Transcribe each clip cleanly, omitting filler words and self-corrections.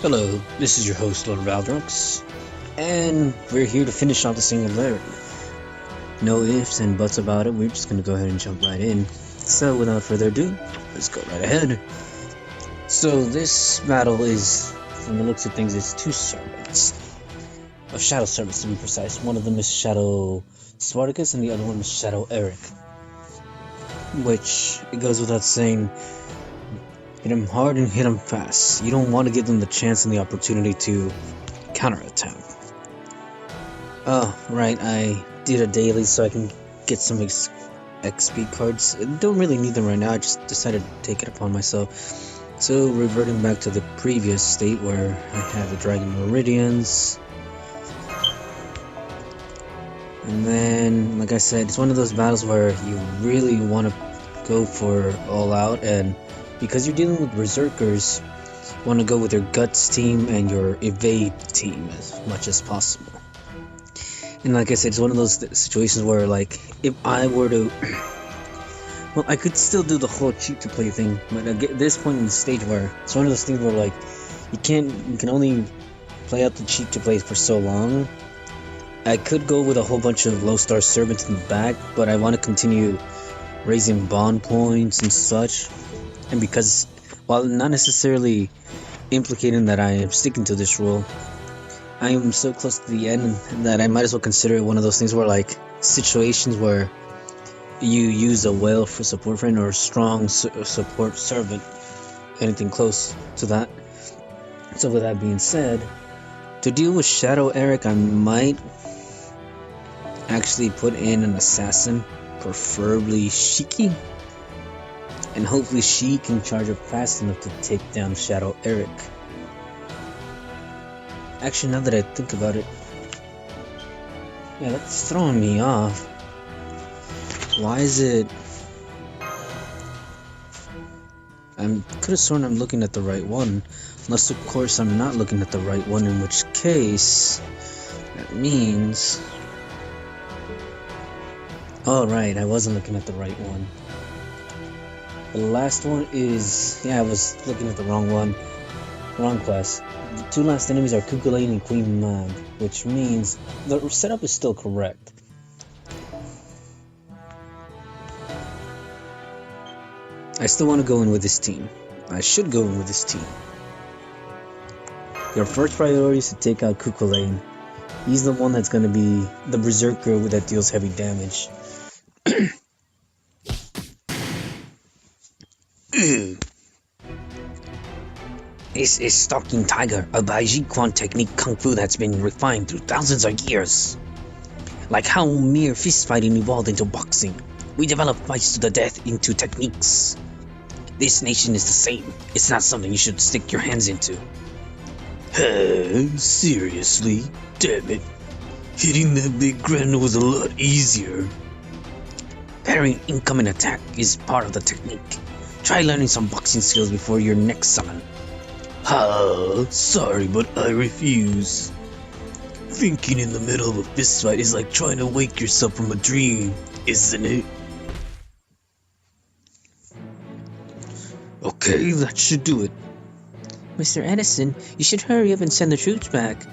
Hello, this is your host, Lord Valdrux, and we're here to finish off the singularity. No ifs and buts about it, we're just going to go ahead and jump right in. So, without further ado, let's go right ahead. So, this battle is, from the looks of things, it's two servants. Of Shadow servants, to be precise. One of them is Shadow Spartacus, and the other one is Shadow Eric. Which, it goes without saying, hit him hard and hit him fast. You don't want to give them the chance and the opportunity to counterattack. Oh, right, I did a daily so I can get some XP cards. I don't really need them right now, I just decided to take it upon myself. So, reverting back to the previous state where I had the Dragon Meridians. And then, like I said, it's one of those battles where you really want to go for all out, and because you're dealing with berserkers, you want to go with your guts team and your evade team as much as possible. And like I said, it's one of those situations where, like, if I were to well, I could still do the whole cheat to play thing, but at this point in the stage where it's one of those things where, like, you can only play out the cheat to play for so long. I could go with a whole bunch of low star servants in the back, but I want to continue raising bond points and such. And because, while not necessarily implicating that I am sticking to this rule, I am so close to the end that I might as well consider it one of those things where, like, situations where you use a whale for support friend or a strong support servant, anything close to that. So with that being said, to deal with Shadow Eric, I might actually put in an assassin, preferably Shiki. And hopefully she can charge up fast enough to take down Shadow Eric. Actually, now that I think about it, yeah, that's throwing me off. Why is it... I could have sworn I'm looking at the right one. Unless, of course, I'm not looking at the right one, in which case... that means... oh, right, I wasn't looking at the right one. The last one is... yeah, I was looking at the wrong one. Wrong class. The two last enemies are Kukulane and Queen Mag, which means the setup is still correct. I still want to go in with this team. I should go in with this team. Your first priority is to take out Kukulane. He's the one that's going to be the berserker that deals heavy damage. This is Stalking Tiger, a Baijiquan technique kung fu that's been refined through thousands of years. Like how mere fistfighting evolved into boxing, we developed fights to the death into techniques. This nation is the same. It's not something you should stick your hands into. Seriously? Damn it. Hitting that big granite was a lot easier. Parrying incoming attack is part of the technique. Try learning some boxing skills before your next summon. Sorry, but I refuse. Thinking in the middle of a fistfight is like trying to wake yourself from a dream, isn't it? Okay, that should do it. Mr. Edison, you should hurry up and send the troops back.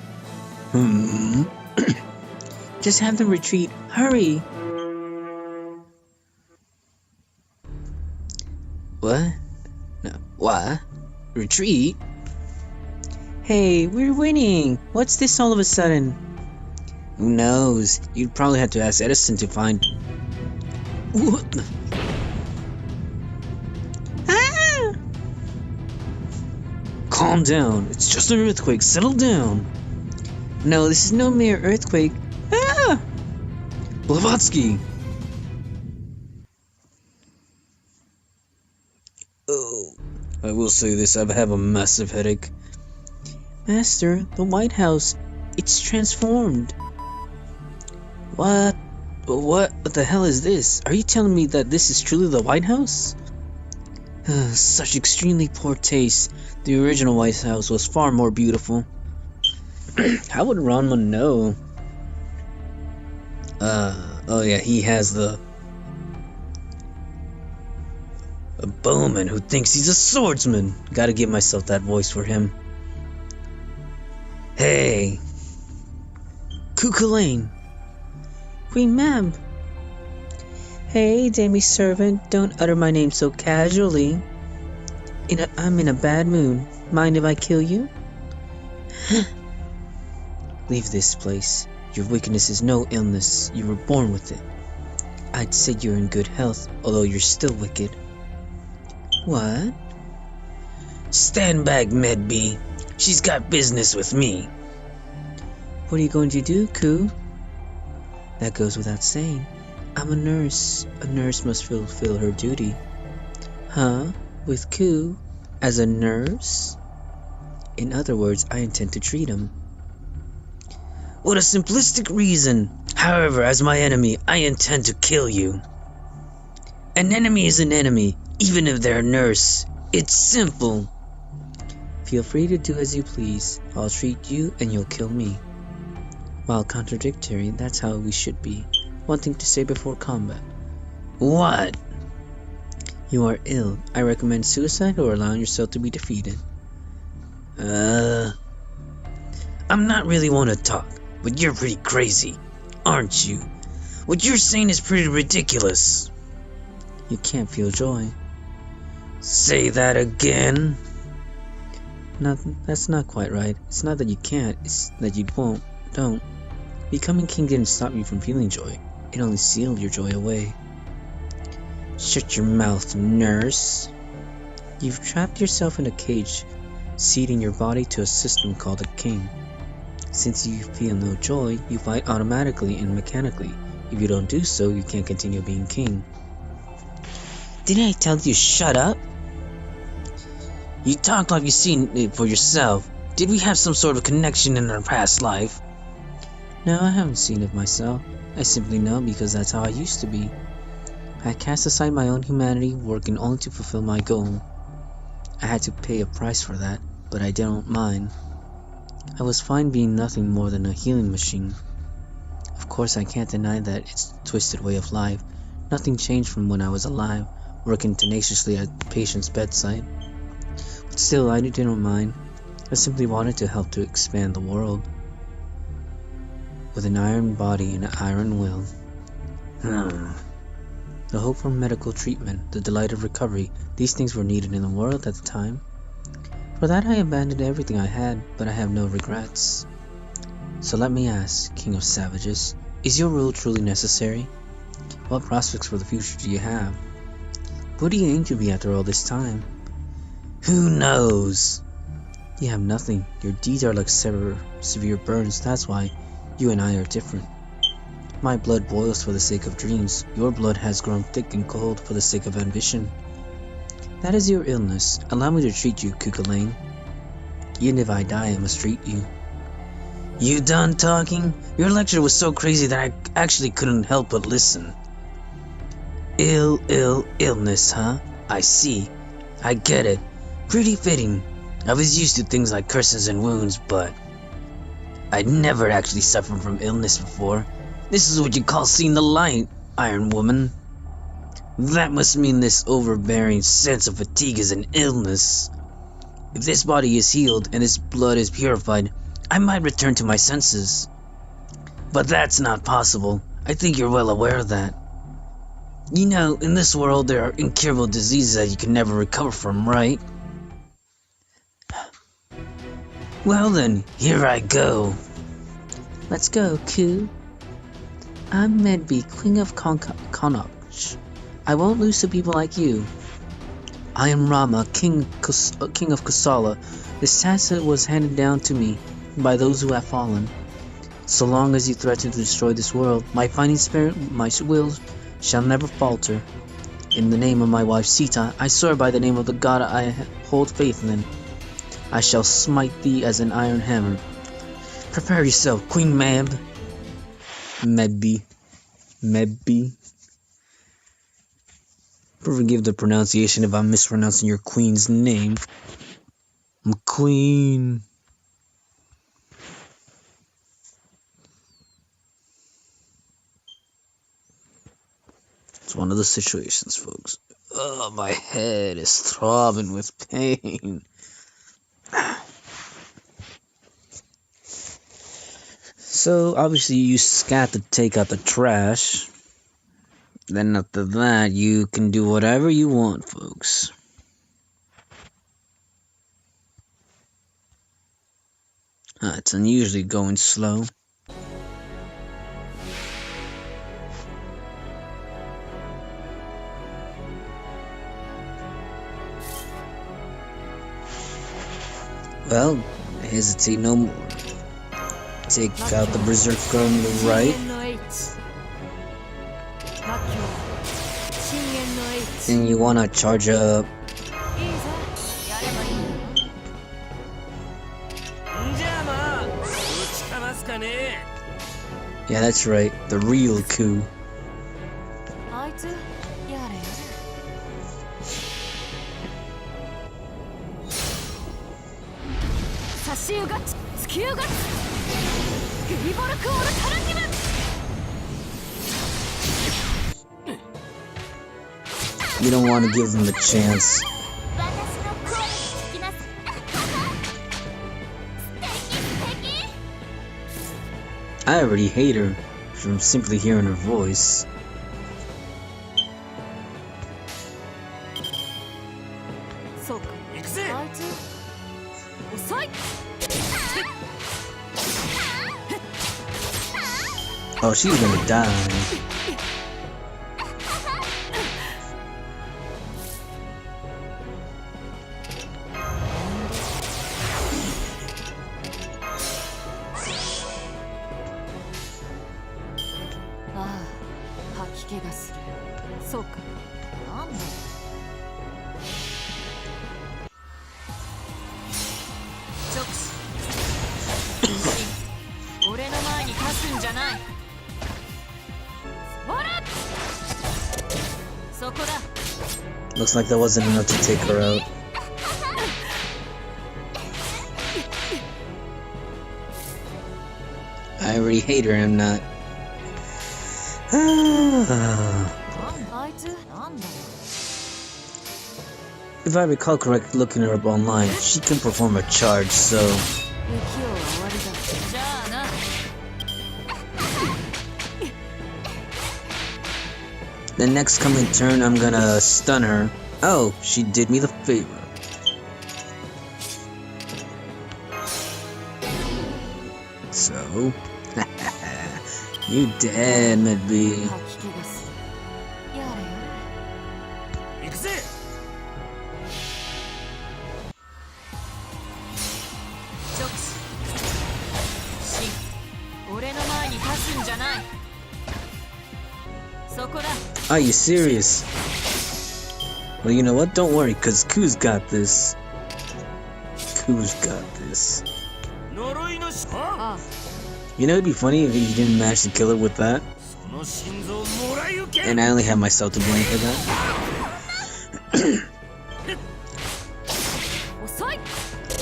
Just have them retreat. Hurry! What? No, what? Retreat? Hey, we're winning! What's this all of a sudden? Who knows? You'd probably have to ask Edison to find... what the... ah! Calm down. It's just an earthquake. Settle down. No, this is no mere earthquake. Ah! Blavatsky! Oh, I will say this, I have a massive headache. Master, the White House, it's transformed. What the hell is this? Are you telling me that this is truly the White House? Such extremely poor taste. The original White House was far more beautiful. How would Ranma know? Oh yeah, he has a bowman who thinks he's a swordsman. Gotta give myself that voice for him. Hey, Cuckoo Queen Mab. Hey, Damie servant, don't utter my name so casually. I'm in a bad mood. Mind if I kill you? Leave this place. Your wickedness is no illness. You were born with it. I'd say you're in good health, although you're still wicked. What? Stand back, Medb. She's got business with me. What are you going to do, Coo? That goes without saying. I'm a nurse. A nurse must fulfill her duty. Huh? With Coo? As a nurse? In other words, I intend to treat him. What a simplistic reason! However, as my enemy, I intend to kill you. An enemy is an enemy, even if they're a nurse. It's simple. Feel free to do as you please. I'll treat you and you'll kill me. While contradictory, that's how we should be. One thing to say before combat. What? You are ill. I recommend suicide or allowing yourself to be defeated. I'm not really one to talk, but you're pretty crazy, aren't you? What you're saying is pretty ridiculous. You can't feel joy. Say that again? That's not quite right. It's not that you can't, it's that you don't. Becoming king didn't stop you from feeling joy. It only sealed your joy away. Shut your mouth, nurse. You've trapped yourself in a cage, ceding your body to a system called a king. Since you feel no joy, you fight automatically and mechanically. If you don't do so, you can't continue being king. Didn't I tell you shut up? You talk like you've seen it for yourself. Did we have some sort of connection in our past life? No, I haven't seen it myself. I simply know because that's how I used to be. I cast aside my own humanity, working only to fulfill my goal. I had to pay a price for that, but I don't mind. I was fine being nothing more than a healing machine. Of course, I can't deny that it's a twisted way of life. Nothing changed from when I was alive, working tenaciously at the patient's bedside. But still, I didn't mind. I simply wanted to help to expand the world. With an iron body and an iron will. The hope for medical treatment, the delight of recovery, these things were needed in the world at the time. For that I abandoned everything I had, but I have no regrets. So let me ask, King of Savages, is your rule truly necessary? What prospects for the future do you have? What do you aim to be after all this time? Who knows? You have nothing. Your deeds are like severe burns, that's why you and I are different. My blood boils for the sake of dreams. Your blood has grown thick and cold for the sake of ambition. That is your illness. Allow me to treat you, Cuckoo. Even if I die, I must treat you. You done talking? Your lecture was so crazy that I actually couldn't help but listen. Illness, huh? I see. I get it. Pretty fitting. I was used to things like curses and wounds, but I'd never actually suffered from illness before. This is what you call seeing the light, Iron Woman. That must mean this overbearing sense of fatigue is an illness. If this body is healed and this blood is purified, I might return to my senses. But that's not possible. I think you're well aware of that. You know, in this world there are incurable diseases that you can never recover from, right? Well then, here I go. Let's go, Coo. I'm Medb, Queen of Connacht. I won't lose to people like you. I am Rama, King of Kosala. This task was handed down to me by those who have fallen. So long as you threaten to destroy this world, my fighting spirit, my will, shall never falter. In the name of my wife Sita, I swear by the name of the god I hold faith in. I shall smite thee as an iron hammer. Prepare yourself, Queen Mab. Medb. Forgive the pronunciation if I'm mispronouncing your queen's name. I'm queen. It's one of the situations, folks. Oh, my head is throbbing with pain. So obviously you scat to take out the trash. Then after that, you can do whatever you want, folks. It's unusually going slow. Well, hesitate no more. Take out the berserker on the right. And you wanna charge up. Yeah, that's right, the real coup. You don't want to give them a chance. I already hate her from simply hearing her voice. Oh, she's gonna die. Looks like that wasn't enough to take her out. I already hate her, I'm not. If I recall correctly, looking her up online, she can perform a charge, so... The next coming turn, I'm gonna stun her. Oh, she did me the favor. So... You dead, Medbee. Are you serious? Well, you know what? Don't worry, cause Ku's got this. Ku's got this. You know, it'd be funny if you didn't manage to kill her with that. And I only have myself to blame for that.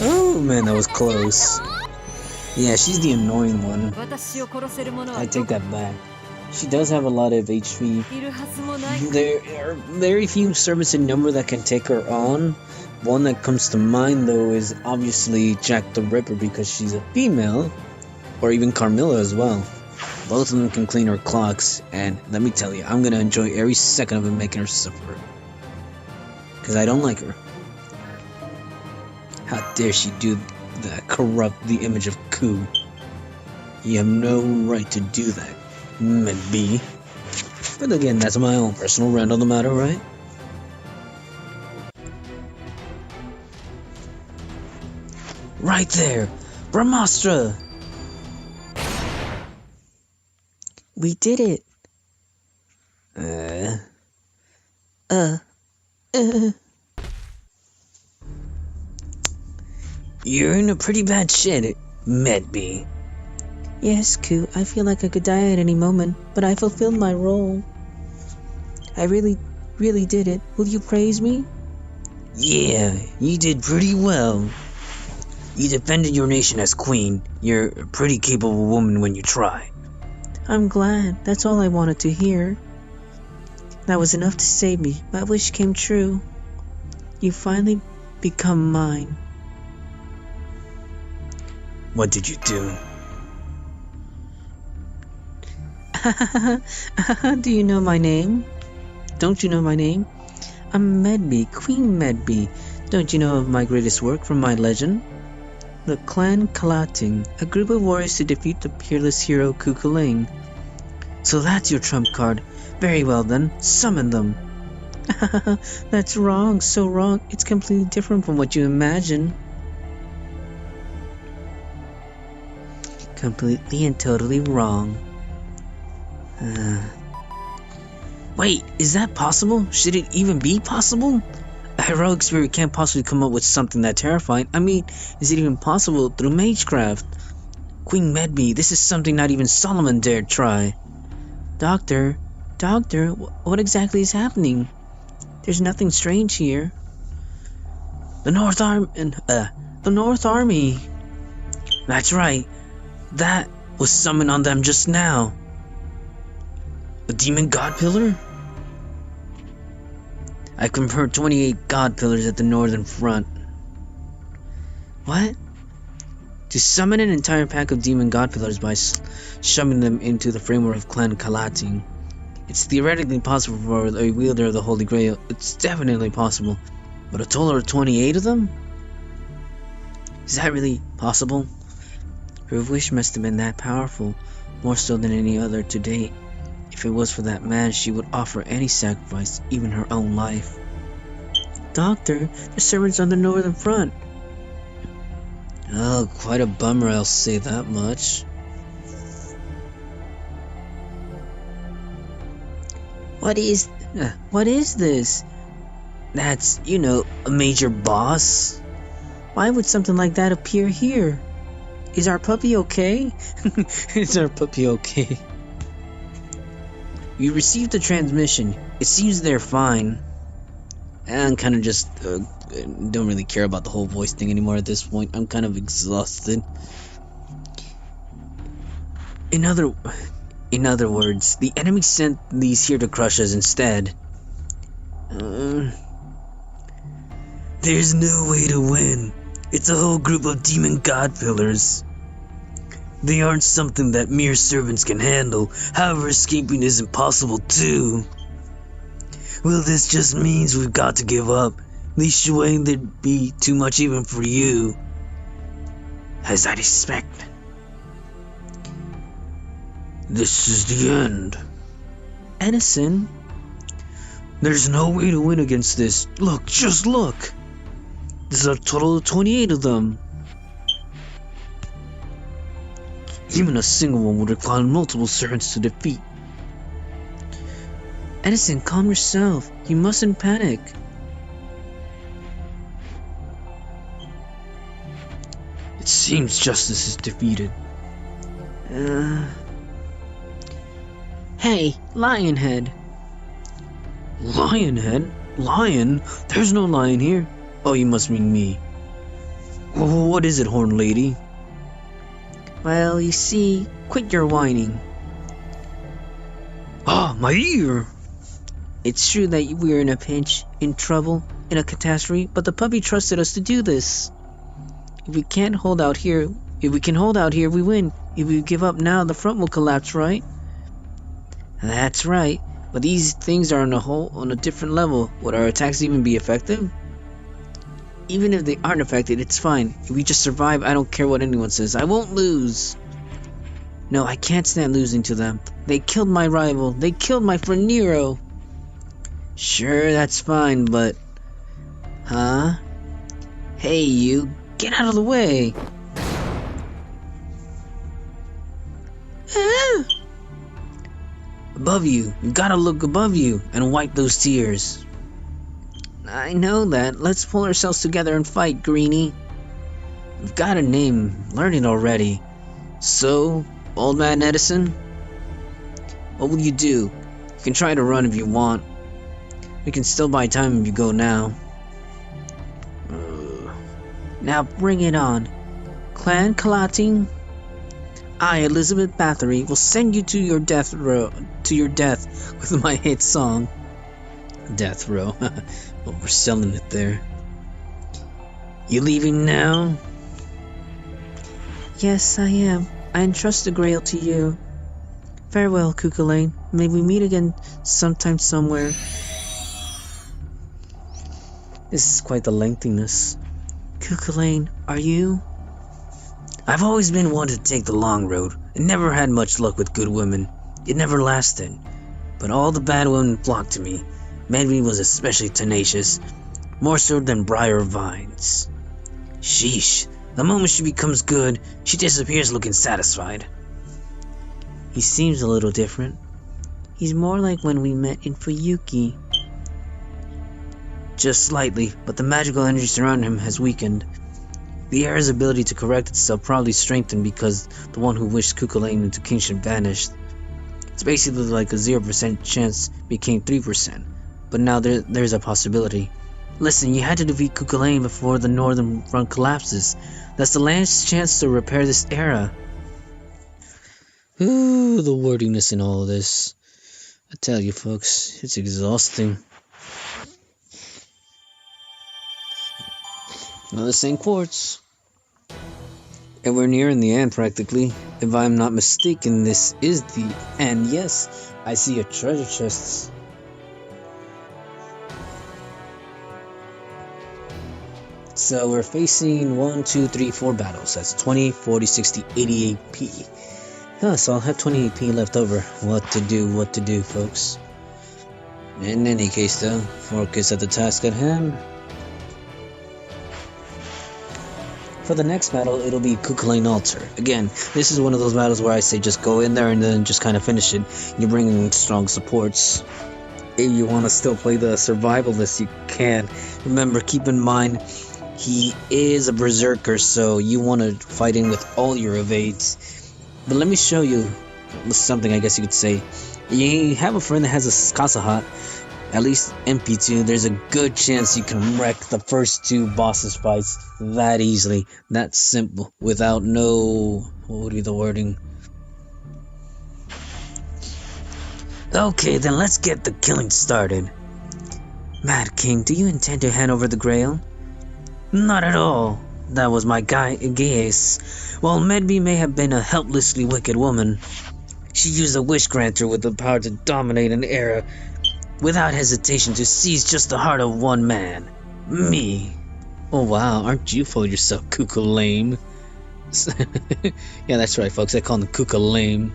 Oh man, that was close. Yeah, she's the annoying one. I take that back. She does have a lot of HP. There are very few servants in number that can take her on. One that comes to mind though is obviously Jack the Ripper because she's a female. Or even Carmilla as well. Both of them can clean her clocks, and let me tell you, I'm gonna enjoy every second of it making her suffer. Cause I don't like her. How dare she do that, corrupt the image of Ku. You have no right to do that, Medbee. But again, that's my own personal rant on the matter, right? Right there! Brahmastra! We did it. You're in a pretty bad shit, Medbee. Yes, Ku, I feel like I could die at any moment, but I fulfilled my role. I really did it. Will you praise me? Yeah, you did pretty well. You defended your nation as queen. You're a pretty capable woman when you try. I'm glad. That's all I wanted to hear. That was enough to save me. My wish came true. You finally become mine. What did you do? Do you know my name? Don't you know my name? I'm Medby, Queen Medby. Don't you know of my greatest work from my legend? The Clan Kalating, a group of warriors to defeat the peerless hero Kukuling. So that's your trump card. Very well then, summon them. That's wrong, so wrong. It's completely different from what you imagine. Completely and totally wrong. Wait, is that possible? Should it even be possible? A heroic spirit can't possibly come up with something that terrifying. I mean, is it even possible through magecraft? Queen Medby, this is something not even Solomon dared try. Doctor, what exactly is happening? There's nothing strange here. The North Army. That's right. That was summoned on them just now. A demon god pillar? I confirmed 28 god pillars at the northern front. What? To summon an entire pack of demon god pillars by shoving them into the framework of Clan Kalating. It's theoretically possible for a wielder of the Holy Grail. It's definitely possible. But a total of 28 of them? Is that really possible? Her wish must have been that powerful, more so than any other to date. If it was for that man, she would offer any sacrifice, even her own life. Doctor, the servants on the northern front. Oh, quite a bummer, I'll say that much. What is this? That's, a major boss. Why would something like that appear here? Is our puppy okay? Is our puppy okay? You received the transmission. It seems they're fine. I'm kind of just don't really care about the whole voice thing anymore at this point. I'm kind of exhausted. In other words, the enemy sent these here to crush us instead. There's no way to win. It's a whole group of demon god pillars. They aren't something that mere servants can handle. However, escaping is impossible too. Well, this just means we've got to give up. These Shuang, there'd be too much even for you. As I'd expect. This is the end. Edison? There's no way to win against this. Look, just look. There's a total of 28 of them. Even a single one would require multiple servants to defeat. Edison, calm yourself. You mustn't panic. It seems justice is defeated. Hey, Lionhead. Lionhead? Lion? There's no lion here. Oh, you must mean me. What is it, Horn Lady? Well, you see, quit your whining. Ah, my ear! It's true that we're in a pinch, in trouble, in a catastrophe, but the puppy trusted us to do this. If we can hold out here, we win. If we give up now, the front will collapse, right? That's right, but these things are on a different level. Would our attacks even be effective? Even if they aren't affected, it's fine. If we just survive, I don't care what anyone says. I won't lose. No, I can't stand losing to them. They killed my rival. They killed my friend Nero. Sure, that's fine, but... Huh? Hey, you. Get out of the way. Ah! Above you. You gotta look above you and wipe those tears. I know that. Let's pull ourselves together and fight, Greenie. We've got a name. Learn it already. So, Old Man Edison? What will you do? You can try to run if you want. We can still buy time if you go now. Now bring it on. Clan Kalating. I, Elizabeth Bathory, will send you to your death with my hit song. Death row. Well, we're selling it there. You leaving now? Yes, I am. I entrust the Grail to you. Farewell, Cuchulainn. May we meet again sometime somewhere. This is quite the lengthiness. Cuchulainn, are you? I've always been one to take the long road, and never had much luck with good women. It never lasted. But all the bad women flocked to me. Medb was especially tenacious, more so than briar vines. Sheesh, the moment she becomes good, she disappears looking satisfied. He seems a little different. He's more like when we met in Fuyuki. Just slightly, but the magical energy surrounding him has weakened. The heir's ability to correct itself probably strengthened because the one who wished Cuchulainn into kingship vanished. It's basically like a 0% chance became 3%, but now there's a possibility. Listen, you had to defeat Cuchulainn before the northern front collapses. That's the last chance to repair this era. Ooh, the wordiness in all of this. I tell you folks, it's exhausting. Another St. Quartz. And we're nearing the end practically. If I'm not mistaken, this is the end. Yes, I see a treasure chest. So we're facing 1, 2, 3, 4 battles. That's 20, 40, 60, 80 AP. Yeah, so I'll have 20 AP left over. What to do, folks. In any case though, focus at the task at hand. For the next battle, it'll be Cuchulainn Altar. Again, this is one of those battles where I say just go in there and then just kind of finish it. You're bringing strong supports. If you want to still play the survivalist, you can. Remember, keep in mind, he is a berserker, so you want to fight in with all your evades. But let me show you something, I guess you could say. You have a friend that has a Kasahat, at least MP2, there's a good chance you can wreck the first 2 bosses fights that easily, that simple, without no... what would be the wording? Okay, then let's get the killing started. Mad King, do you intend to hand over the Grail? Not at all. That was my guy, Gaius. While Medb may have been a helplessly wicked woman, she used a wish granter with the power to dominate an era without hesitation to seize just the heart of one man. Me. Oh wow, aren't you full of yourself, Cuchulainn? Yeah, that's right folks, I call him Cuchulainn.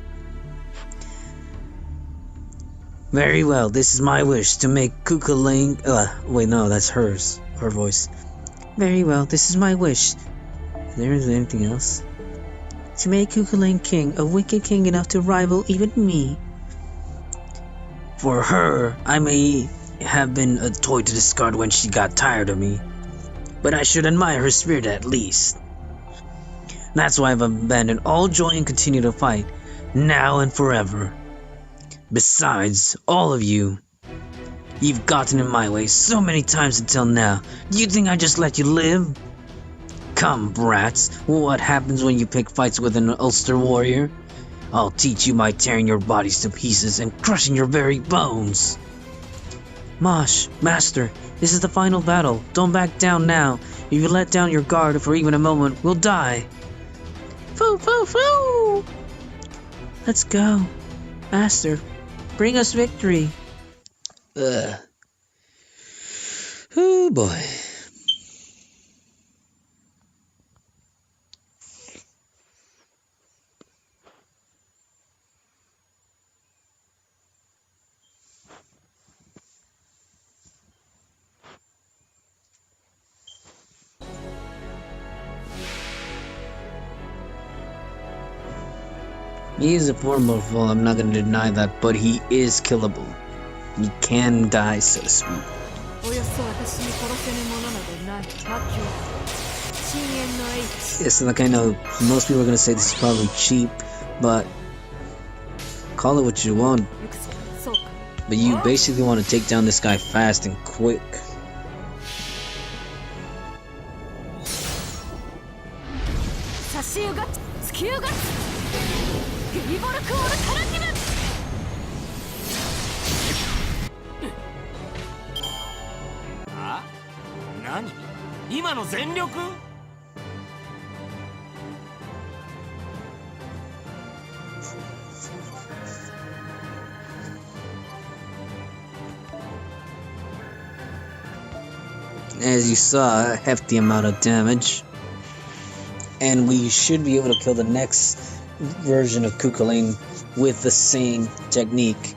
Very well, this is my wish, to make Cuchulainn... wait, no, that's hers. Her voice. Very well, this is my wish. There isn't anything else. To make Cuchulainn king, a wicked king enough to rival even me. For her, I may have been a toy to discard when she got tired of me, but I should admire her spirit at least. That's why I've abandoned all joy and continue to fight, now and forever. Besides, all of you, you've gotten in my way so many times until now. Do you think I just let you live? Come, brats, what happens when you pick fights with an Ulster warrior? I'll teach you by tearing your bodies to pieces and crushing your very bones. Mosh, Master, this is the final battle. Don't back down now. If you let down your guard for even a moment, we'll die. Foo, foo, foo! Let's go. Master, bring us victory. Oh boy. He is a formidable, I'm not going to deny that, but he is killable. He can die, so to speak. Yes, like I know, most people are going to say this is probably cheap, but call it what you want. But you basically want to take down this guy fast and quick. as you saw, a hefty amount of damage. And we should be able to kill the next version of Kukulane with the same technique.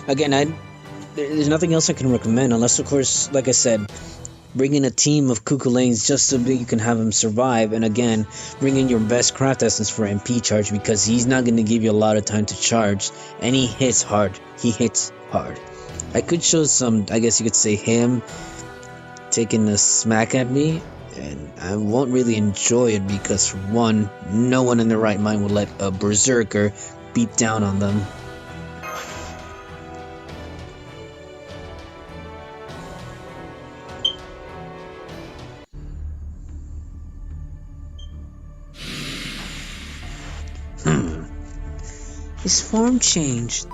Again, there's nothing else I can recommend, unless, of course, like I said, bring in a team of Kukulanes just so that you can have him survive. And again, bring in your best craft essence for MP charge, because he's not going to give you a lot of time to charge. And he hits hard. He hits hard. I could show some, I guess you could say, him taking a smack at me, and I won't really enjoy it because, for one, no one in their right mind would let a berserker beat down on them. His form changed.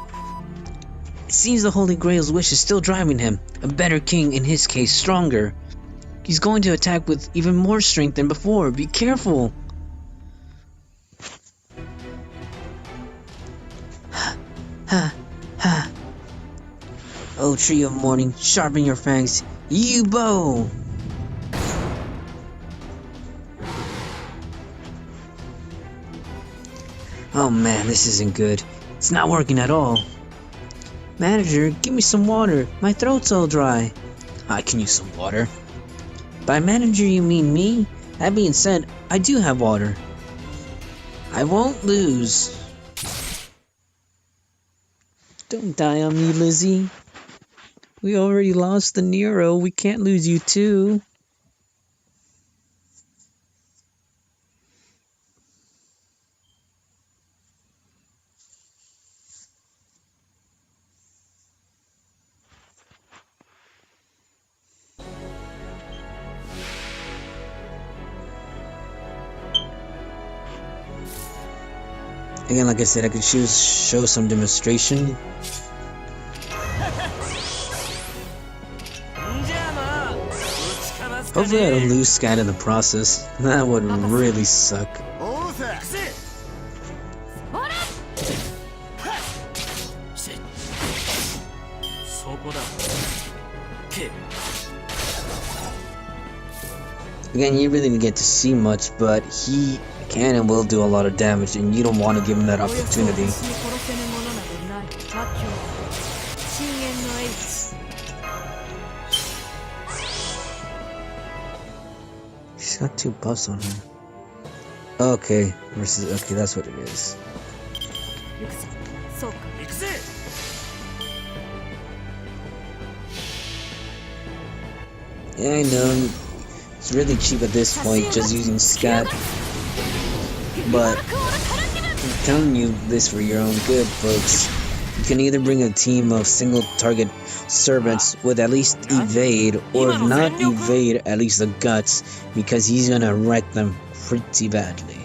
It seems the Holy Grail's wish is still driving him. A better king, in his case, stronger. He's going to attack with even more strength than before. Be careful. Ha, ha. Oh, tree of morning, sharpen your fangs. You bow. Oh man, this isn't good. It's not working at all. Manager, give me some water. My throat's all dry. I can use some water. By manager, you mean me? That being said, I do have water. I won't lose. Don't die on me, Lizzie. We already lost the Nero. We can't lose you too. Again, like I said, I could show some demonstration. Hopefully I don't lose Sky in the process. That would really suck. Again, you really didn't get to see much, but he can and will do a lot of damage, and you don't want to give him that opportunity. He's got 2 buffs on him. Okay, okay, that's what it is. Yeah, I know. It's really cheap at this point, just using scat. But I'm telling you this for your own good, folks. You can either bring a team of single target servants with at least evade, or if not evade, at least the guts, because he's gonna wreck them pretty badly.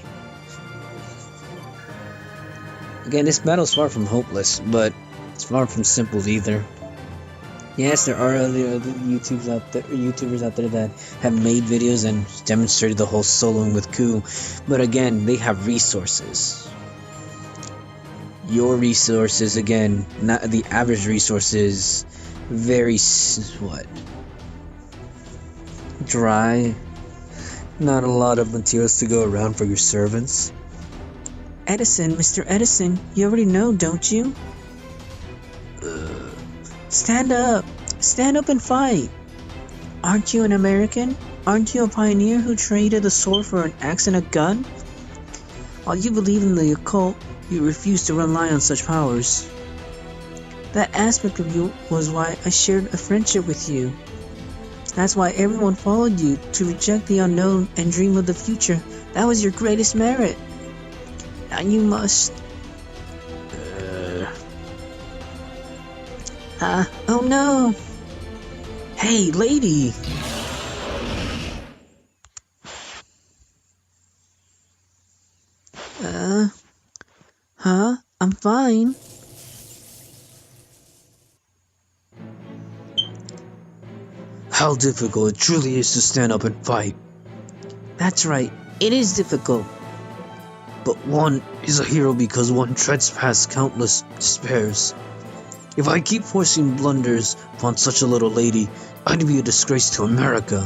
Again, this battle's far from hopeless, but it's far from simple either. Yes, there are other YouTubers out there that have made videos and demonstrated the whole soloing with Ku, but again, they have resources. Your resources, again, not the average resources, very dry. Not a lot of materials to go around for your servants. Edison, Mr. Edison, you already know, don't you? Stand up! Stand up and fight! Aren't you an American? Aren't you a pioneer who traded a sword for an axe and a gun? While you believe in the occult, you refuse to rely on such powers. That aspect of you was why I shared a friendship with you. That's why everyone followed you, to reject the unknown and dream of the future. That was your greatest merit. Now you must... oh no! Hey, lady! I'm fine. How difficult it truly is to stand up and fight. That's right, it is difficult. But one is a hero because one treads past countless despairs. If I keep forcing blunders upon such a little lady, I'd be a disgrace to America.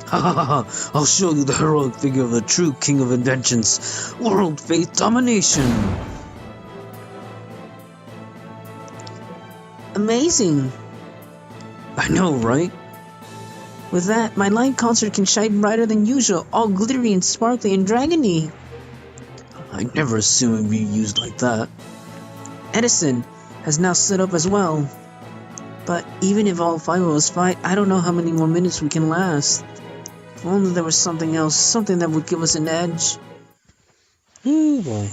Ha ha ha ha! I'll show you the heroic figure of a true king of inventions. World faith domination! Amazing! I know, right? With that, my live concert can shine brighter than usual, all glittery and sparkly and dragony. I never assumed it'd be used like that. Edison has now set up as well. But even if all 5 of us fight, I don't know how many more minutes we can last. If only there was something else, something that would give us an edge. Oh boy.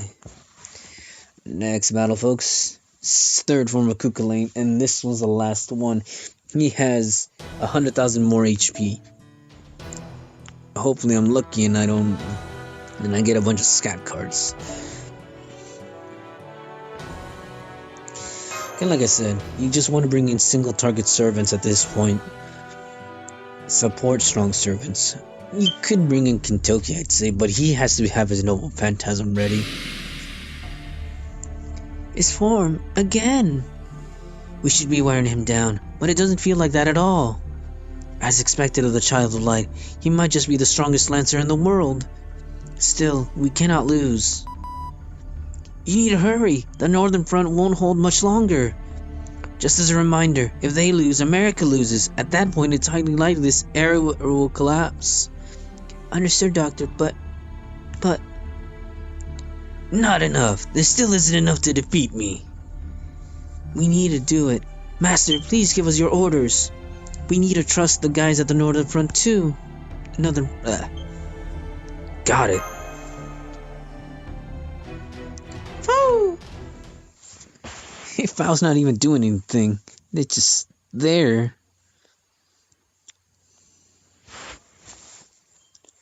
Next battle, folks. Third form of Kukulane, and this was the last one. He has 100,000 more HP. Hopefully I'm lucky and I get a bunch of scat cards. And like I said, you just want to bring in single target servants at this point. Support strong servants. You could bring in Kentucky, I'd say, but he has to have his Noble Phantasm ready. His form, again! We should be wearing him down, but it doesn't feel like that at all. As expected of the Child of Light, he might just be the strongest lancer in the world. Still, we cannot lose. You need to hurry. The Northern Front won't hold much longer. Just as a reminder, if they lose, America loses. At that point, it's highly likely this era will collapse. Understood, Doctor, but... Not enough. There still isn't enough to defeat me. We need to do it. Master, please give us your orders. We need to trust the guys at the Northern Front, too. Got it. Woo! Fao's not even doing anything. They're just there.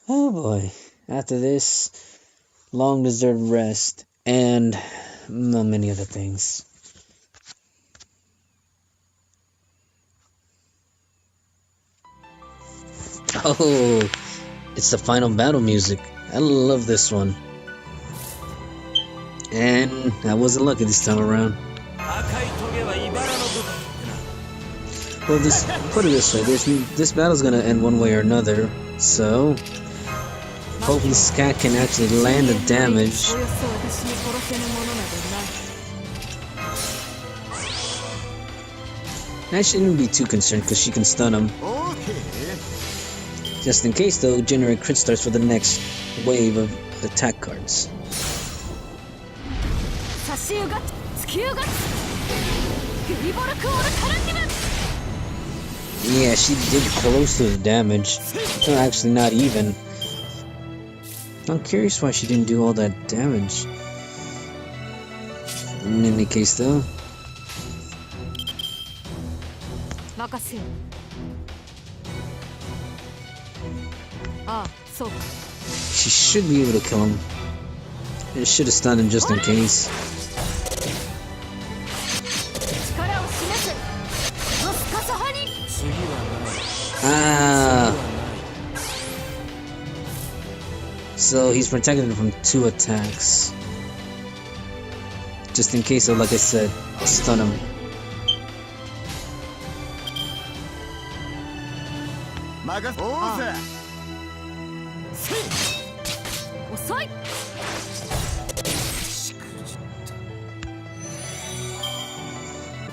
Oh boy. After this, long deserved rest, and many other things. Oh, it's the final battle music. I love this one. And I wasn't lucky this time around. Well, put it this way, this battle's gonna end one way or another, so hopefully Scat can actually land the damage. I shouldn't be too concerned because she can stun him. Just in case though, generate crit stars for the next wave of attack cards. Yeah, she did close to the damage. No, actually not even. I'm curious why she didn't do all that damage. In any case though. She should be able to kill him. It should have stunned him just in case. Ah. So he's protected him from 2 attacks. Just in case, so like I said, I'll stun him.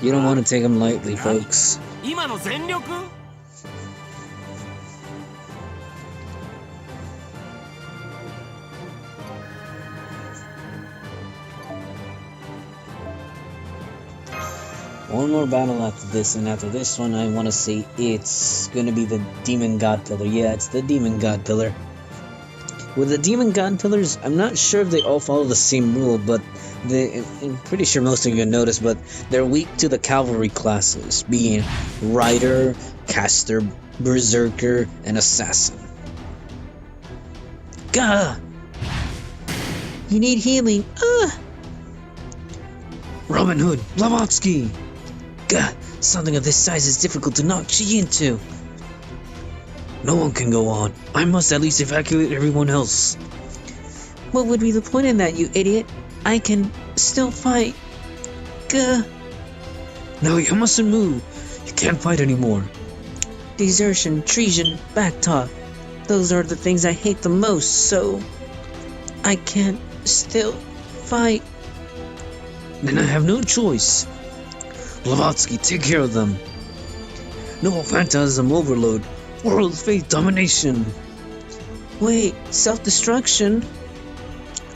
You don't want to take him lightly, folks. One more battle after this, and after this one I want to say it's gonna be the Demon God Pillar. Yeah, it's the Demon God Pillar. With the Demon God Pillars, I'm not sure if they all follow the same rule, but I'm pretty sure most of you noticed, but they're weak to the cavalry classes, being Rider, Caster, Berserker, and Assassin. Gah! You need healing. Robin Hood, Blavatsky! Gah! Something of this size is difficult to knock chi into. No one can go on. I must at least evacuate everyone else. What would be the point in that, you idiot? I can still fight. Gah! No, you mustn't move. You can't fight anymore. Desertion, treason, backtalk. Those are the things I hate the most, so I can't still fight. Then I have no choice. Blavatsky, take care of them. No phantasm overload. World faith domination. Wait, self-destruction?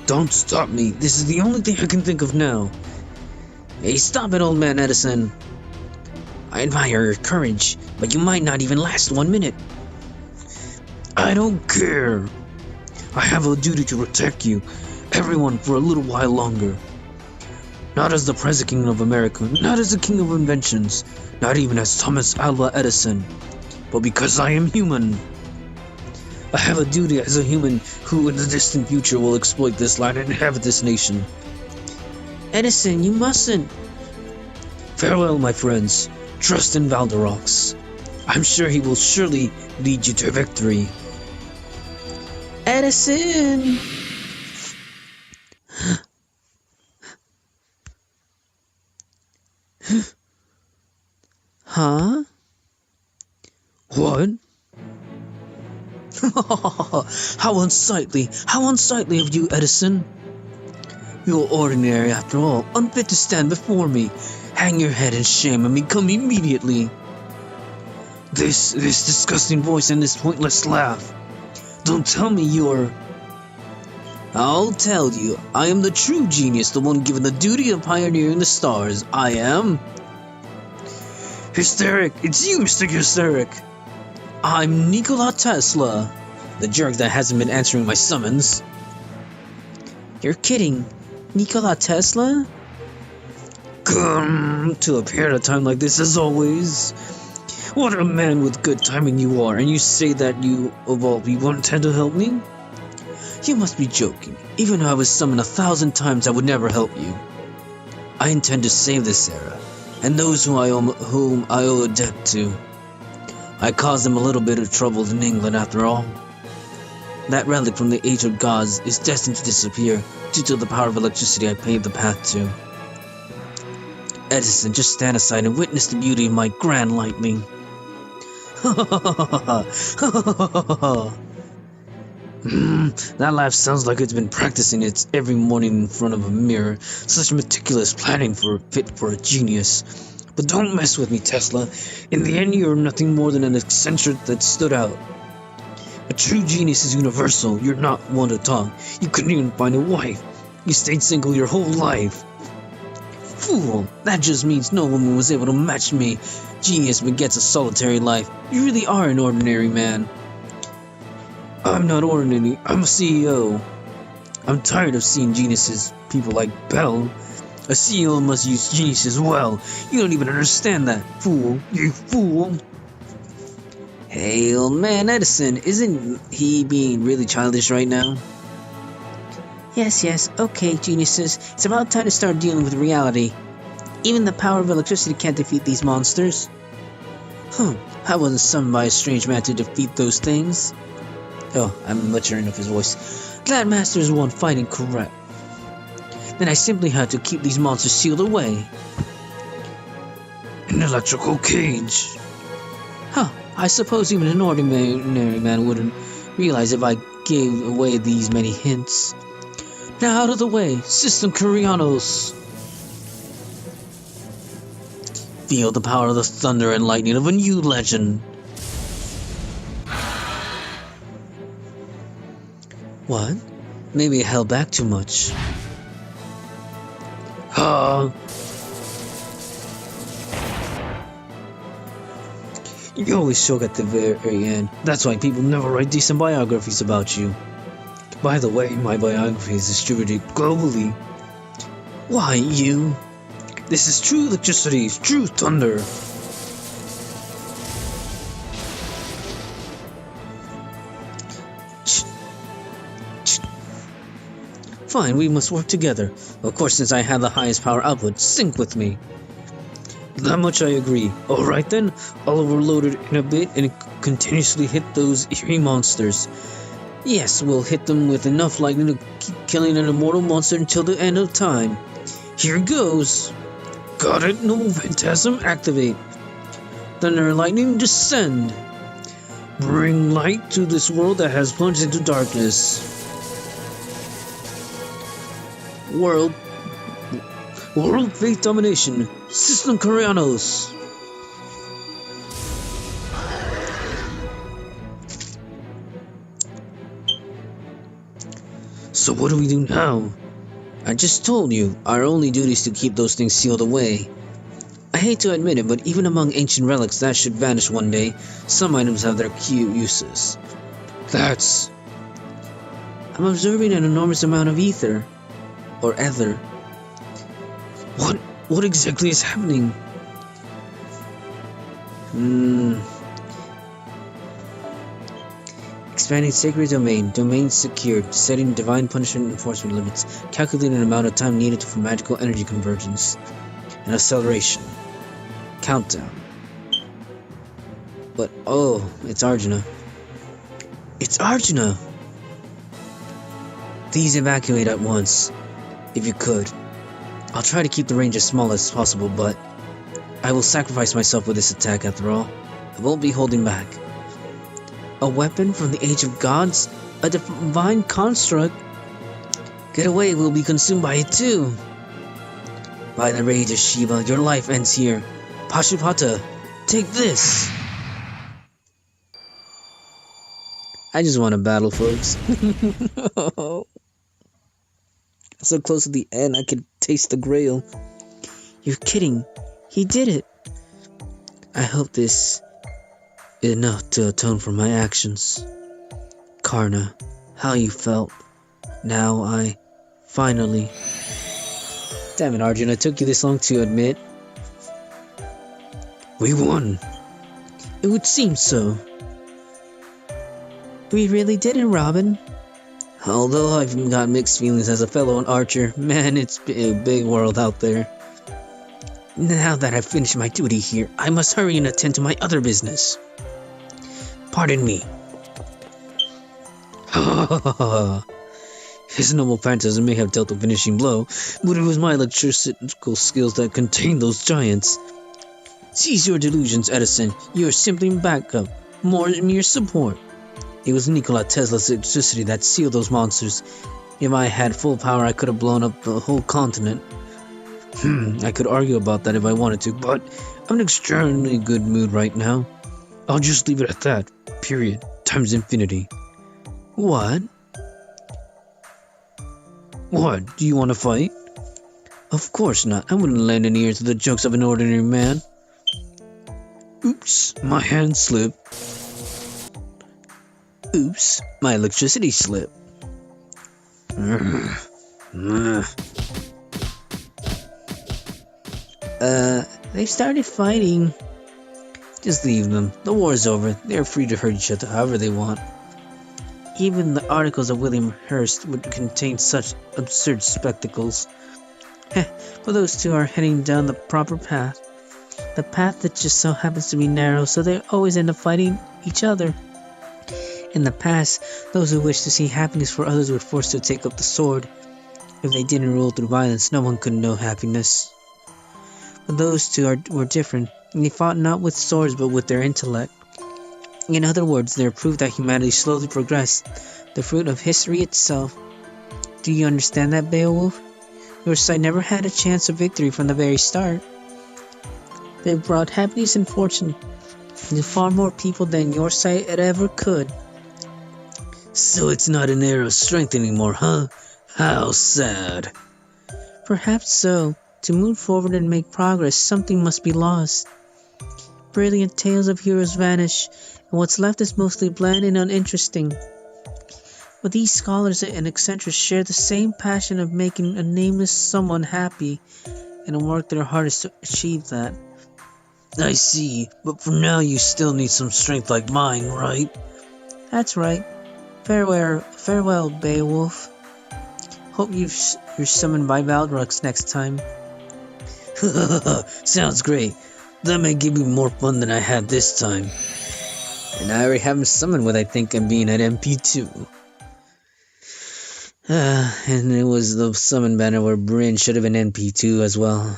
Don't stop me. This is the only thing I can think of now. Hey, stop it, old man Edison. I admire your courage, but you might not even last 1 minute. I don't care. I have a duty to protect you, everyone, for a little while longer. Not as the President of America, not as the King of Inventions, not even as Thomas Alva Edison, but because I am human. I have a duty as a human who in the distant future will exploit this land and inhabit this nation. Edison, you mustn't. Farewell, my friends. Trust in Valderox. I'm sure he will surely lead you to victory. Edison! Huh? What? How unsightly of you, Edison. You're ordinary after all, unfit to stand before me. Hang your head in shame and come immediately. This disgusting voice and this pointless laugh. Don't tell me you're... I'll tell you, I am the true genius, the one given the duty of pioneering the stars. I am... Hysteric! It's you, Mr. Hysteric! I'm Nikola Tesla, the jerk that hasn't been answering my summons. You're kidding. Nikola Tesla? Come to appear at a time like this as always. What a man with good timing you are, and you say that you, of all people, intend to help me? You must be joking. Even if I was summoned 1,000 times, I would never help you. I intend to save this era, and those whom I owe a debt to. I caused them a little bit of trouble in England after all. That relic from the age of gods is destined to disappear due to the power of electricity I paved the path to. Edison, just stand aside and witness the beauty of my grand lightning. That laugh sounds like it's been practicing it every morning in front of a mirror. Such meticulous planning fit for a genius. But don't mess with me, Tesla. In the end, you're nothing more than an eccentric that stood out. A true genius is universal. You're not one to talk. You couldn't even find a wife. You stayed single your whole life. Fool, that just means no woman was able to match me. Genius begets a solitary life. You really are an ordinary man. I'm not ordinary. I'm a CEO. I'm tired of seeing geniuses, people like Bell. A CEO must use genius as well. You don't even understand that, fool. You fool. Hey, old man Edison, isn't he being really childish right now? Yes, okay, geniuses. It's about time to start dealing with reality. Even the power of electricity can't defeat these monsters. I wasn't summoned by a strange man to defeat those things. Oh, I'm butchering up his voice. Glad Master is the one fighting correct. Then I simply had to keep these monsters sealed away. An electrical cage. I suppose even an ordinary man wouldn't realize if I gave away these many hints. Now out of the way, System Kurianos! Feel the power of the thunder and lightning of a new legend. What? Maybe I held back too much. You always choke at the very end. That's why people never write decent biographies about you. By the way, my biography is distributed globally. Why, you? This is true electricity, true thunder. Fine, we must work together. Of course, since I have the highest power output, sync with me. That much I agree. Alright then, I'll overload it in a bit and continuously hit those eerie monsters. Yes, we'll hit them with enough lightning to keep killing an immortal monster until the end of time. Here goes! Got it. Noble Phantasm, activate. Thunder and lightning, descend. Bring light to this world that has plunged into darkness. World Faith Domination, System Koreanos. So what do we do now? I just told you, our only duty is to keep those things sealed away. I hate to admit it, but even among ancient relics that should vanish one day, some items have their cute uses. I'm observing an enormous amount of ether. Or ether. What exactly is happening? Expanding sacred domain. Domain secured. Setting divine punishment enforcement limits. Calculating the amount of time needed for magical energy convergence. And acceleration. Countdown. But it's Arjuna. It's Arjuna! Please evacuate at once, if you could. I'll try to keep the range as small as possible, but I will sacrifice myself with this attack after all. I won't be holding back. A weapon from the age of gods? A divine construct? Get away, we'll be consumed by it too. By the rage of Shiva, your life ends here. Pashupata, take this! I just want to battle, folks. So close to the end, I could taste the grail. You're kidding. He did it. I hope this is enough to atone for my actions. Karna, how you felt. Now I finally... Damn it, Arjun, it took you this long to admit. We won. It would seem so. We really did it, Robin. Although I've got mixed feelings as a fellow archer, man, it's a big world out there. Now that I've finished my duty here, I must hurry and attend to my other business. Pardon me. His noble phantasm may have dealt a finishing blow, but it was my electrical skills that contained those giants. Cease your delusions, Edison. You are simply backup, more mere support. It was Nikola Tesla's electricity that sealed those monsters. If I had full power, I could have blown up the whole continent. I could argue about that if I wanted to, but I'm in an extremely good mood right now. I'll just leave it at that. Period. Times infinity. What? What? Do you want to fight? Of course not. I wouldn't lend an ear to the jokes of an ordinary man. Oops, my hand slipped. Oops, my electricity slipped. They've started fighting. Just leave them. The war's over. They're free to hurt each other however they want. Even the articles of William Hearst would contain such absurd spectacles. But those two are heading down the proper path. The path that just so happens to be narrow, so they always end up fighting each other. In the past, those who wished to see happiness for others were forced to take up the sword. If they didn't rule through violence, no one could know happiness. But those two were different, and they fought not with swords but with their intellect. In other words, they're proof that humanity slowly progressed, the fruit of history itself. Do you understand that, Beowulf? Your side never had a chance of victory from the very start. They brought happiness and fortune to far more people than your side ever could. So it's not an era of strength anymore, huh? How sad. Perhaps so. To move forward and make progress, something must be lost. Brilliant tales of heroes vanish, and what's left is mostly bland and uninteresting. But these scholars and eccentrics share the same passion of making a nameless someone happy, and work their hardest to achieve that. I see, but for now you still need some strength like mine, right? That's right. Farewell, Beowulf. Hope you're summoned by Balrux next time. Sounds great. That may give me more fun than I had this time. And I already have him summoned with I think I'm being at MP2. And it was the summon banner where Bryn should have been NP2 as well.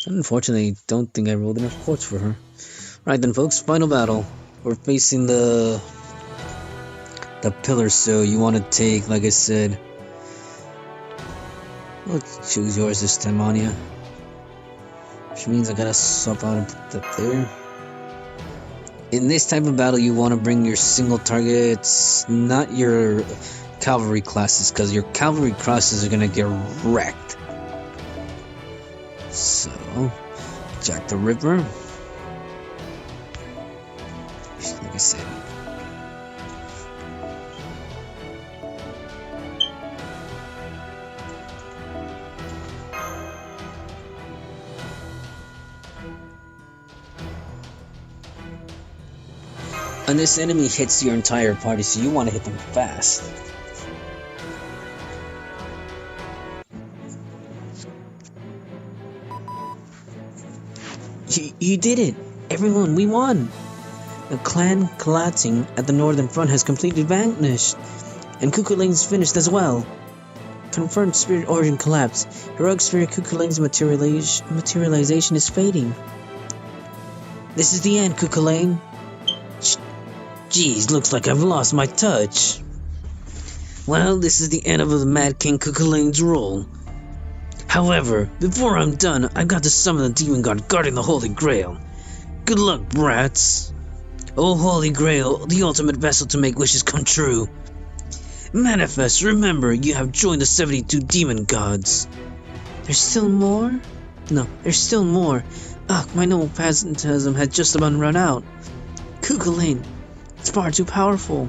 Unfortunately, I don't think I rolled enough points for her. Right then, folks, final battle. We're facing the pillars, so you want to take, like I said, let's choose yours this time, Anya. Which means I gotta swap out and put that there. In this type of battle, you want to bring your single targets, not your cavalry classes, because your cavalry classes are gonna get wrecked. So, Jack the Ripper. Like I said. And this enemy hits your entire party, so you want to hit them fast. You did it! Everyone, we won! The clan collapsing at the northern front has completely vanished, and Kukulang's finished as well. Confirmed spirit origin collapse. Heroic spirit Kukulang's materialization is fading. This is the end, Kukulang. Geez, looks like I've lost my touch. Well, this is the end of the Mad King Kukulang's rule. However, before I'm done, I've got to summon the demon god guarding the Holy Grail. Good luck, brats. Oh, Holy Grail, the ultimate vessel to make wishes come true. Manifest, remember, you have joined the 72 demon gods. There's still more? No, there's still more. Ugh, my noble phantasm had just about run out. Kukulane, it's far too powerful.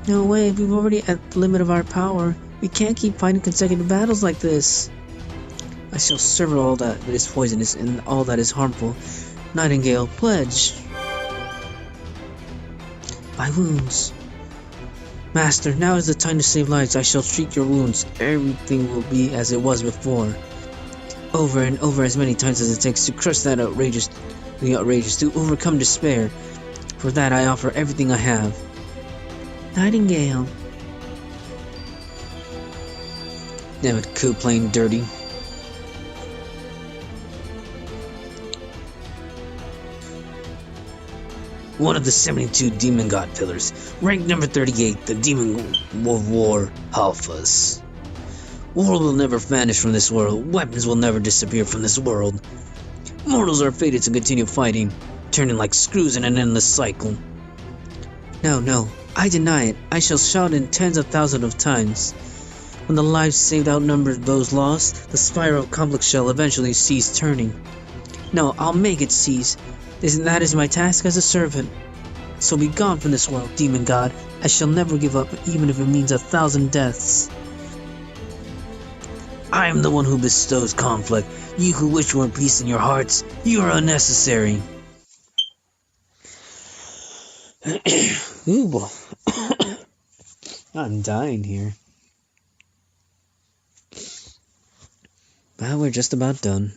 No way, we're already at the limit of our power. We can't keep fighting consecutive battles like this. I shall sever all that is poisonous and all that is harmful. Nightingale, pledge. My wounds. Master, now is the time to save lives. I shall treat your wounds. Everything will be as it was before. Over and over as many times as it takes to crush the outrageous, to overcome despair. For that I offer everything I have. Nightingale. Damn it, Ku playing dirty. One of the 72 demon god pillars. Rank number 38, the demon of war, Alphas. War will never vanish from this world. Weapons will never disappear from this world. Mortals are fated to continue fighting, turning like screws in an endless cycle. No, I deny it. I shall shout in tens of thousands of times. When the lives saved outnumber those lost, the spiral of conflict shall eventually cease turning. No, I'll make it cease. That is my task as a servant. So be gone from this world, demon god. I shall never give up, even if it means 1,000 deaths. I am the one who bestows conflict. You who wish for peace in your hearts, you are unnecessary. Ooh, boy. I'm dying here. Well, we're just about done.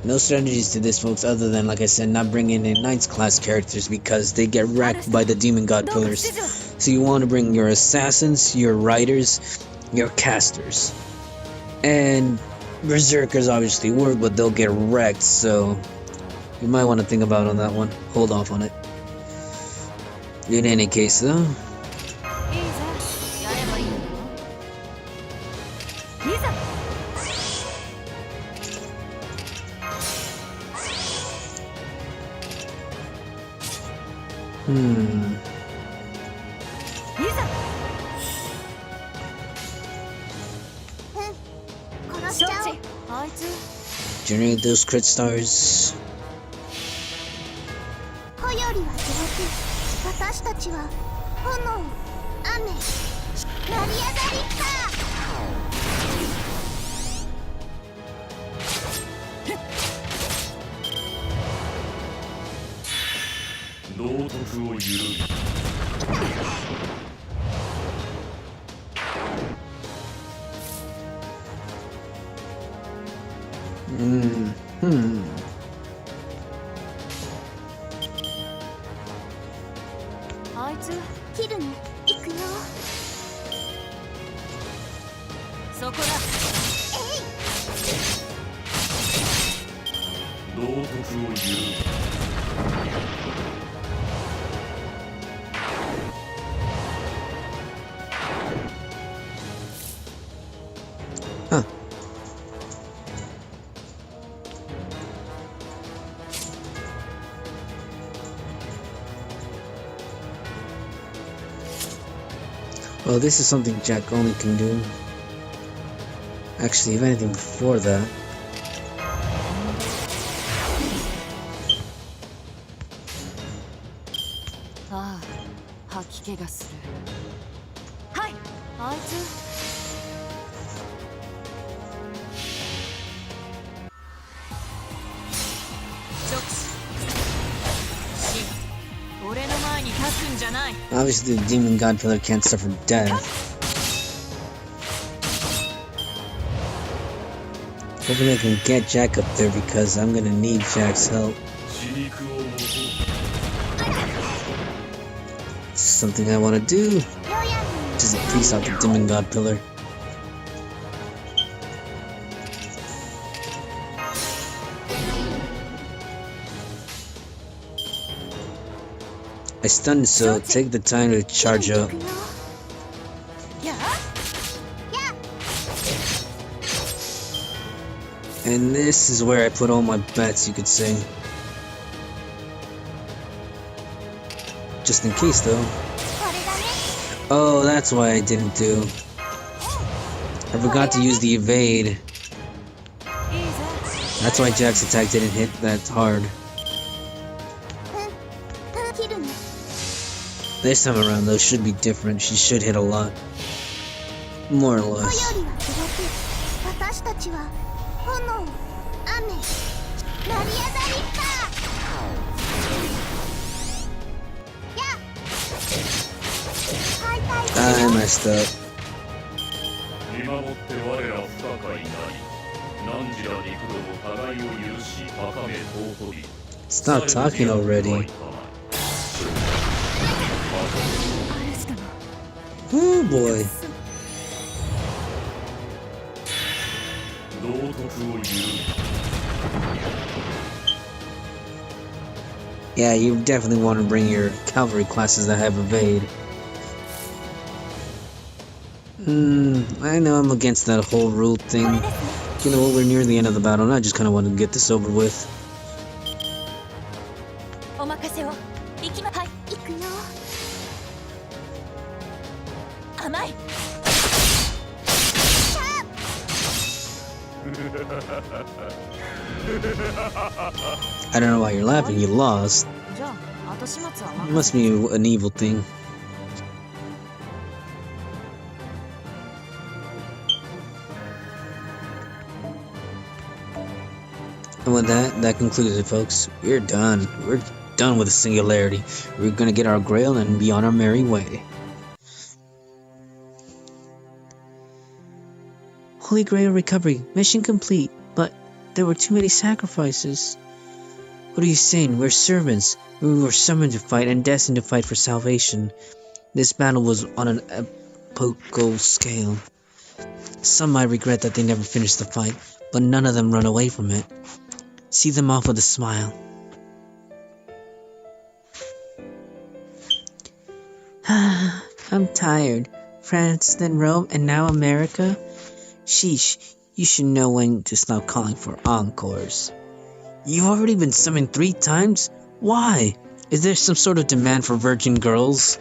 No strategies to this, folks, other than, like I said, not bringing in Knights class characters because they get wrecked by the demon god pillars. So you want to bring your assassins, your riders, your casters. And berserkers obviously work, but they'll get wrecked, so you might want to think about on that one. Hold off on it. In any case, though, generate those crit stars. 穂よりは地獄、私たちは炎、雨、成り上がりか。あいつ切るね。行くよ。そこだ。Huh. Well, this is something Jack only can do. Actually, if anything before that. Ah, 吐き気がする。はい。あいつ。Obviously, the demon god pillar can't suffer death. Hoping I can get Jack up there because I'm gonna need Jack's help. This is something I want to do. Just a piece out the demon god pillar. I stunned, so take the time to charge up. And this is where I put all my bets, you could say. Just in case, though. Oh, that's why I didn't do. I forgot to use the evade. That's why Jack's attack didn't hit that hard. This time around, though, should be different. She should hit a lot. More or less. I messed up. Stop talking already. Oh boy. Yeah, you definitely want to bring your cavalry classes that have evade. I know I'm against that whole rule thing. You know, we're near the end of the battle and I just kind of want to get this over with. I don't know why you're laughing, you lost. It must be an evil thing. And with that concludes it, folks. We're done. We're done with the singularity. We're gonna get our grail and be on our merry way. Holy Grail recovery. Mission complete. But there were too many sacrifices. What are you saying? We're servants. We were summoned to fight and destined to fight for salvation. This battle was on an epochal scale. Some might regret that they never finished the fight, but none of them run away from it. See them off with a smile. I'm tired. France, then Rome, and now America? Sheesh, you should know when to stop calling for encores. You've already been summoned 3 times? Why? Is there some sort of demand for virgin girls?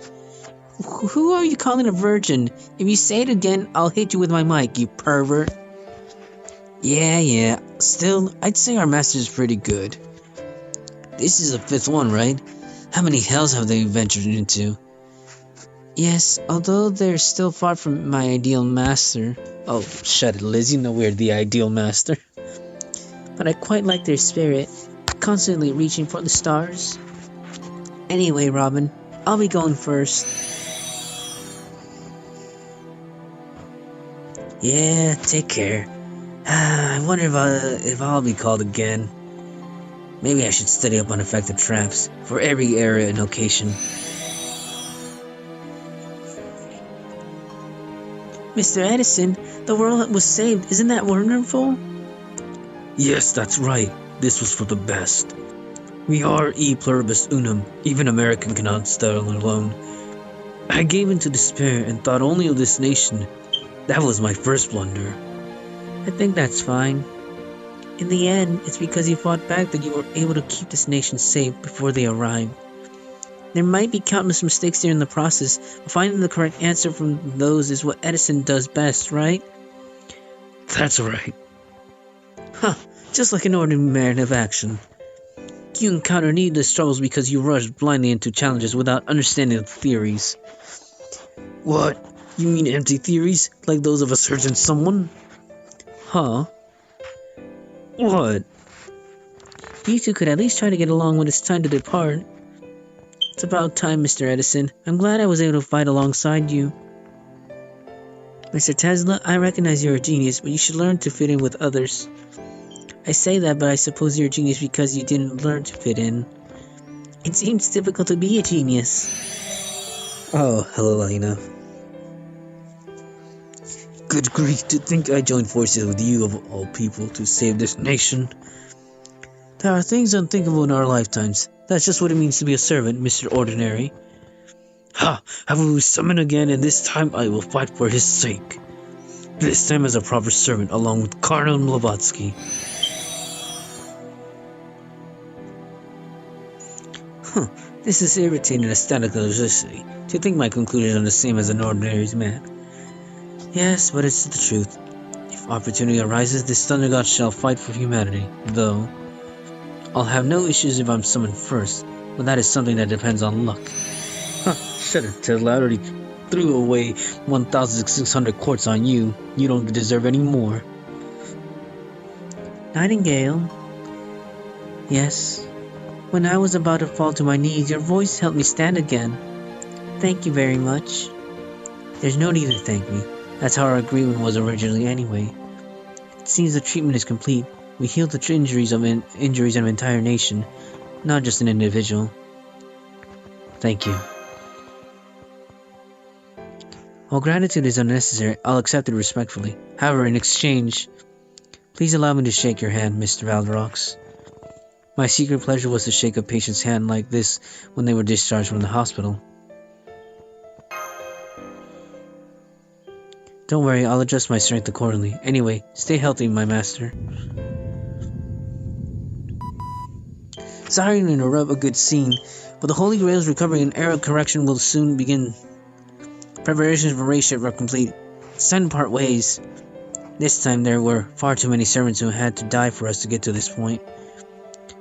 Who are you calling a virgin? If you say it again, I'll hit you with my mic, you pervert. Yeah. Still, I'd say our master is pretty good. This is the 5th one, right? How many hells have they ventured into? Yes, although they're still far from my ideal master. Oh, shut it, Liz. You know we're the ideal master. But I quite like their spirit, constantly reaching for the stars. Anyway, Robin, I'll be going first. Yeah, take care. I wonder if I'll be called again. Maybe I should study up on effective traps for every area and location. Mr. Edison, the world was saved. Isn't that wonderful? Yes, that's right. This was for the best. We are Pluribus Unum. Even American cannot stand alone. I gave in to despair and thought only of this nation. That was my first blunder. I think that's fine. In the end, it's because you fought back that you were able to keep this nation safe before they arrived. There might be countless mistakes here in the process, but finding the correct answer from those is what Edison does best, right? That's right. Just like an ordinary man of action. You encounter needless troubles because you rush blindly into challenges without understanding the theories. What? You mean empty theories? Like those of a certain someone? Huh? What? You two could at least try to get along when it's time to depart. It's about time, Mr. Edison. I'm glad I was able to fight alongside you. Mr. Tesla, I recognize you're a genius, but you should learn to fit in with others. I say that, but I suppose you're a genius because you didn't learn to fit in. It seems difficult to be a genius. Oh, hello, Lena. Good grief, to think I joined forces with you of all people to save this nation. There are things unthinkable in our lifetimes. That's just what it means to be a servant, Mr. Ordinary. Ha! I will summon again, and this time I will fight for his sake. This time as a proper servant, along with Colonel Blavatsky. This is irritating a static electricity. To think my conclusions are the same as an ordinary man. Yes, but it's the truth. If opportunity arises, this thunder god shall fight for humanity, though I'll have no issues if I'm summoned first, but that is something that depends on luck. Shut it, Tesla. I already threw away 1,600 quartz on you. You don't deserve any more. Nightingale? Yes? When I was about to fall to my knees, your voice helped me stand again. Thank you very much. There's no need to thank me. That's how our agreement was originally anyway. It seems the treatment is complete. We healed the injuries of an entire nation, not just an individual. Thank you. While gratitude is unnecessary, I'll accept it respectfully. However, in exchange, please allow me to shake your hand, Mr. Valrox. My secret pleasure was to shake a patient's hand like this when they were discharged from the hospital. Don't worry, I'll adjust my strength accordingly. Anyway, stay healthy, my master. Sorry to interrupt a good scene, but the Holy Grail's recovery and error correction will soon begin. Preparations for race ship are complete. It's time to part ways. This time there were far too many servants who had to die for us to get to this point.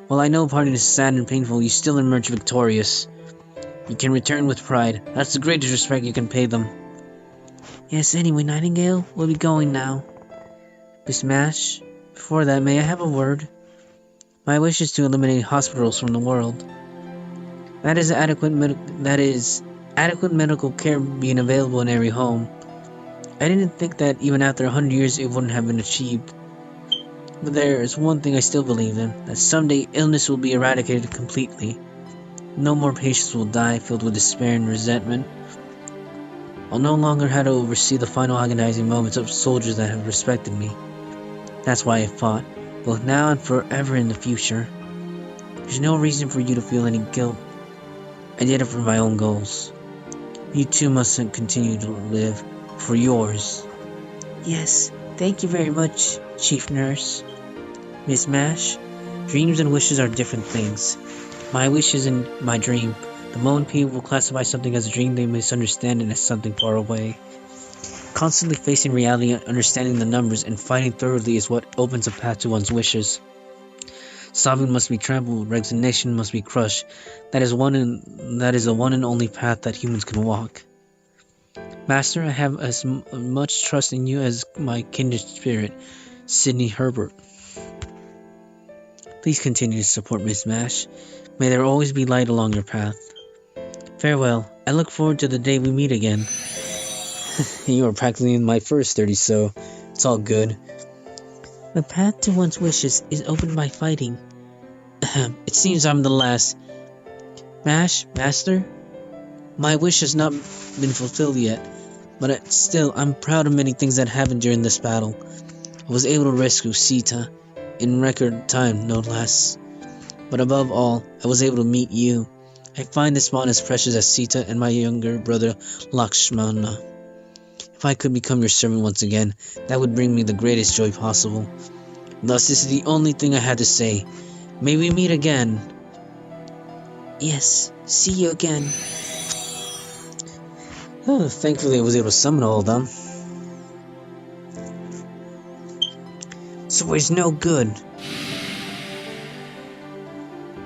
While I know parting is sad and painful, you still emerge victorious. You can return with pride. That's the greatest respect you can pay them. Yes, anyway, Nightingale, we'll be going now. Miss Mash, before that, may I have a word? My wish is to eliminate hospitals from the world. That is adequate medical care being available in every home. I didn't think that even after 100 years it wouldn't have been achieved. But there is one thing I still believe in, that someday illness will be eradicated completely. No more patients will die filled with despair and resentment. I'll no longer have to oversee the final agonizing moments of soldiers that have respected me. That's why I fought, both now and forever in the future. There's no reason for you to feel any guilt. I did it for my own goals. You too mustn't continue to live for yours. Yes, thank you very much, Chief Nurse. Miss Mash, dreams and wishes are different things. My wish isn't my dream. The moment people classify something as a dream, they misunderstand it as something far away. Constantly facing reality and understanding the numbers and fighting thoroughly is what opens a path to one's wishes. Sovereign must be trampled, resignation must be crushed. That is the one and only path that humans can walk. Master, I have as much trust in you as my kindred spirit, Sidney Herbert. Please continue to support Miss Mash. May there always be light along your path. Farewell. I look forward to the day we meet again. You are practically in my first 30, so it's all good. The path to one's wishes is opened by fighting. It seems I'm the last. Master? My wish has not been fulfilled yet, but still, I'm proud of many things that happened during this battle. I was able to rescue Sita, in record time, no less. But above all, I was able to meet you. I find this bond as precious as Sita and my younger brother Lakshmana. If I could become your servant once again, that would bring me the greatest joy possible. Thus, this is the only thing I had to say. May we meet again. Yes, see you again. Oh, thankfully I was able to summon all of them. So it's no good.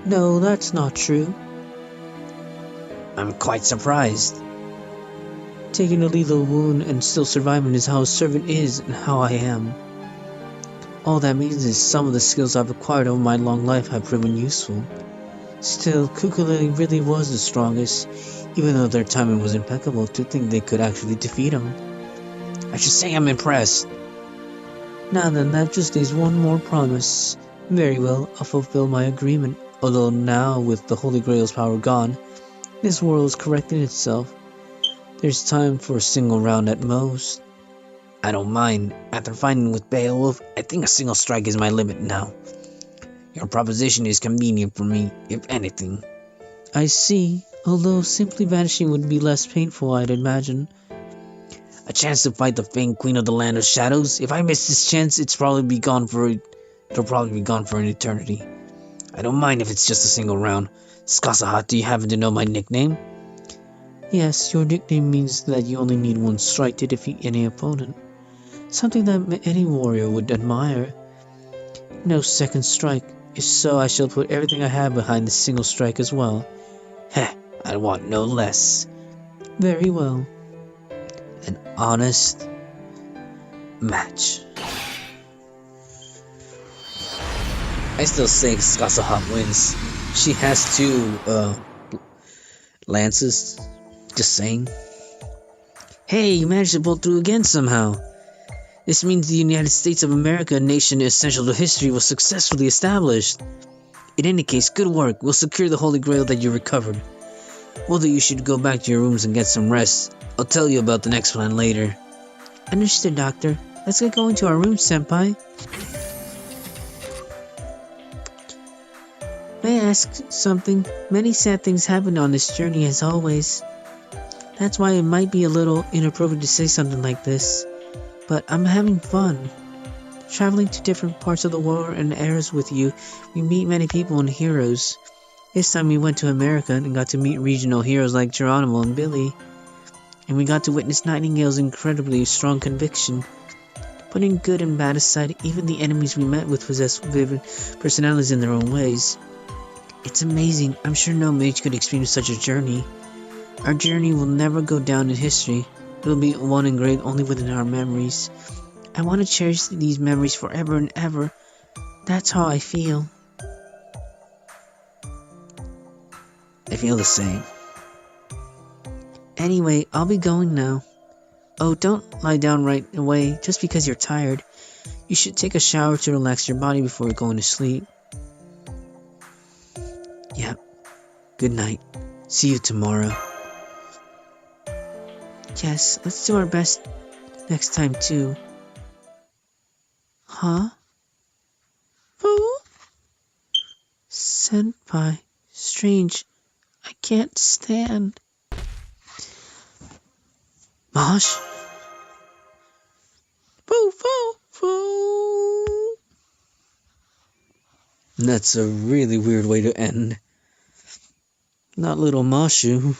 No, that's not true. I'm quite surprised. Taking a lethal wound and still surviving is how a servant is and how I am. All that means is some of the skills I've acquired over my long life have proven useful. Still, Kukulele really was the strongest, even though their timing was impeccable. To think they could actually defeat him. I should say I'm impressed. Now then, that just leaves one more promise. Very well, I'll fulfill my agreement. Although now, with the Holy Grail's power gone, this world is correcting itself. There's time for a single round at most. I don't mind. After fighting with Beowulf, I think a single strike is my limit now. Your proposition is convenient for me, if anything. I see, although simply vanishing would be less painful, I'd imagine. A chance to fight the famed Queen of the Land of Shadows? If I miss this chance, it'll probably be gone for an eternity. I don't mind if it's just a single round. Skasahat, do you happen to know my nickname? Yes, your nickname means that you only need one strike to defeat any opponent. Something that any warrior would admire. No second strike. If so, I shall put everything I have behind the single strike as well. Heh, I want no less. Very well. An honest match. I still say Skasahat wins. She has two lances. Just saying. Hey, you managed to pull through again somehow. This means the United States of America, a nation essential to history, was successfully established. In any case, good work. We'll secure the Holy Grail that you recovered. Well, you should go back to your rooms and get some rest. I'll tell you about the next plan later. Understood, Doctor. Let's get going to our room, Senpai. May I ask something? Many sad things happened on this journey, as always. That's why it might be a little inappropriate to say something like this. But I'm having fun. Traveling to different parts of the world and eras with you, we meet many people and heroes. This time we went to America and got to meet regional heroes like Geronimo and Billy. And we got to witness Nightingale's incredibly strong conviction. Putting good and bad aside, even the enemies we met with possess vivid personalities in their own ways. It's amazing. I'm sure no mage could experience such a journey. Our journey will never go down in history. It will be one engraved only within our memories. I want to cherish these memories forever and ever. That's how I feel. I feel the same. Anyway, I'll be going now. Oh, don't lie down right away just because you're tired. You should take a shower to relax your body before going to sleep. Yeah. Good night. See you tomorrow. Yes, let's do our best next time too. Huh? Who? Senpai. Strange. I can't stand. Mosh? Foo, foo, foo. That's a really weird way to end. Not little Mashu.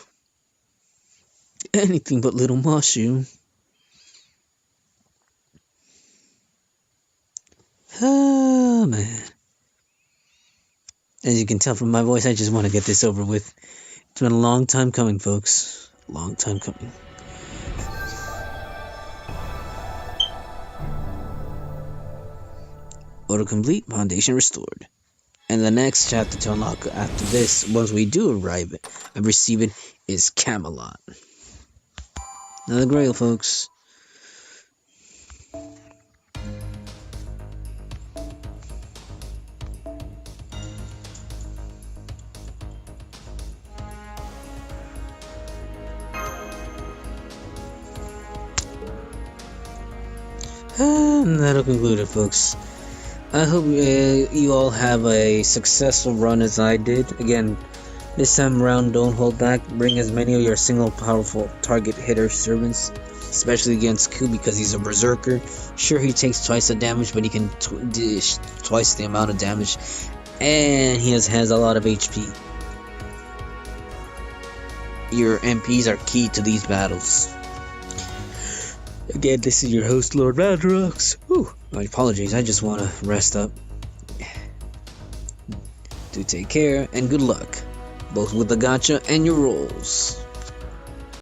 Anything but little Mashu. Oh, man. As you can tell from my voice, I just want to get this over with. It's been a long time coming, folks. Long time coming. Autocomplete, foundation restored. And the next chapter to unlock after this, once we do arrive and receive it, is Camelot. Another Grail, folks. And that'll conclude it, folks. I hope you all have a successful run as I did. Again, this time around, don't hold back. Bring as many of your single powerful target hitter servants, especially against Ku, because he's a berserker. Sure, he takes twice the damage, but he can dish twice the amount of damage, and he has a lot of HP. Your MPs are key to these battles. Again, this is your host, Lord Madrox. My apologies, I just want to rest up. Do take care, and good luck, both with the gacha and your rolls.